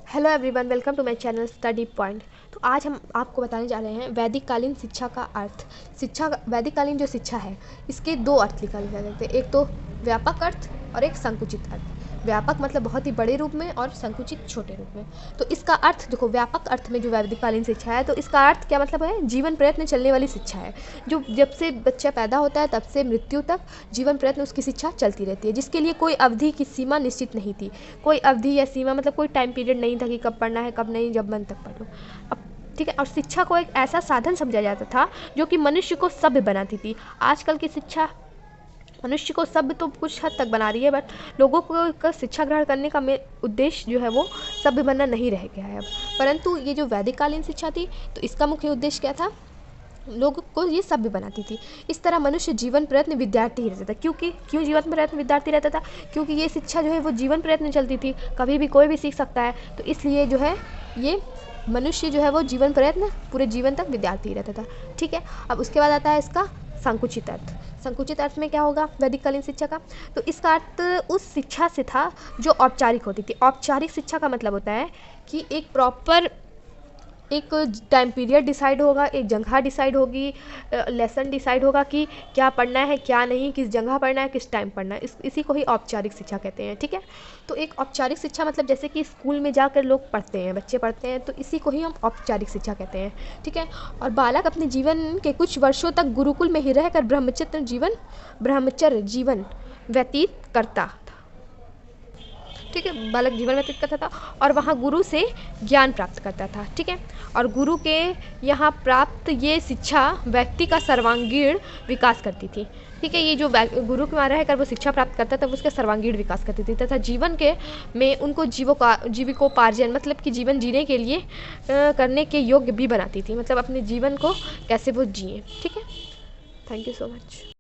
Hello everyone, welcome to my channel study point. तो आज हम आपको बताने जा रहे हैं वैदिक कालीन शिक्षा का अर्थ। वैदिक कालीन जो शिक्षा है इसके दो अर्थ निकाले जा सकते हैं, एक तो व्यापक अर्थ और एक संकुचित अर्थ। व्यापक मतलब बहुत ही बड़े रूप में और संकुचित छोटे रूप में। तो इसका अर्थ देखो, व्यापक अर्थ में जो वैदिक कालीन शिक्षा है तो इसका अर्थ क्या मतलब है, जीवन प्रयत्न चलने वाली शिक्षा है। जो जब से बच्चा पैदा होता है तब से मृत्यु तक जीवन प्रयत्न उसकी शिक्षा चलती रहती है, जिसके लिए कोई अवधि की सीमा निश्चित नहीं थी। कोई अवधि या सीमा मतलब कोई टाइम पीरियड नहीं था कि कब पढ़ना है कब नहीं, जब मन तक पढ़ लो। अब ठीक है। और शिक्षा को एक ऐसा साधन समझा जाता था जो कि मनुष्य को सभ्य बनाती थी। आजकल की शिक्षा मनुष्य को सभ्य तो कुछ हद तक बना रही है, बट लोगों को का शिक्षा ग्रहण करने का उद्देश्य जो है वो सभ्य बनना नहीं रह गया है अब। परंतु ये जो वैदिक कालीन शिक्षा थी तो इसका मुख्य उद्देश्य क्या था, लोगों को ये सभ्य बनाती थी। इस तरह मनुष्य जीवन प्रयत्न विद्यार्थी ही रहता था। क्यों जीवन प्रयत्न विद्यार्थी रहता था? क्योंकि ये शिक्षा जो है वो जीवन प्रयत्न चलती थी, कभी भी कोई भी सीख सकता है। तो इसलिए जो है ये मनुष्य जो है वो जीवन प्रयत्न पूरे जीवन तक विद्यार्थी ही रहता था। ठीक है। अब उसके बाद आता है इसका संकुचित अर्थ। संकुचित अर्थ में क्या होगा वैदिक कालीन शिक्षा का? तो इसका अर्थ उस शिक्षा से था जो औपचारिक होती थी। औपचारिक शिक्षा का मतलब होता है कि एक प्रॉपर एक टाइम पीरियड डिसाइड होगा, एक जगह डिसाइड होगी, लेसन डिसाइड होगा कि क्या पढ़ना है क्या नहीं, किस जगह पढ़ना है किस टाइम पढ़ना है। इसी को ही औपचारिक शिक्षा कहते हैं। ठीक है। तो एक औपचारिक शिक्षा मतलब जैसे कि स्कूल में जाकर लोग पढ़ते हैं, बच्चे पढ़ते हैं, तो इसी को ही हम औपचारिक शिक्षा कहते हैं। ठीक है। और बालक अपने जीवन के कुछ वर्षों तक गुरुकुल में ही रहकर ब्रह्मचर्य जीवन व्यतीत करता। ठीक है। बालक जीवन व्यतीत करता था और वहाँ गुरु से ज्ञान प्राप्त करता था। ठीक है। और गुरु के यहाँ प्राप्त ये शिक्षा व्यक्ति का सर्वांगीण विकास करती थी। ठीक है। ये जो गुरु के वहाँ रहकर वो शिक्षा प्राप्त करता था वो उसका सर्वांगीण विकास करती थी तथा जीवन के में उनको जीविकोपार्जन मतलब कि जीवन जीने के लिए करने के योग्य भी बनाती थी। मतलब अपने जीवन को कैसे वो जिए। ठीक है। Thank you so much.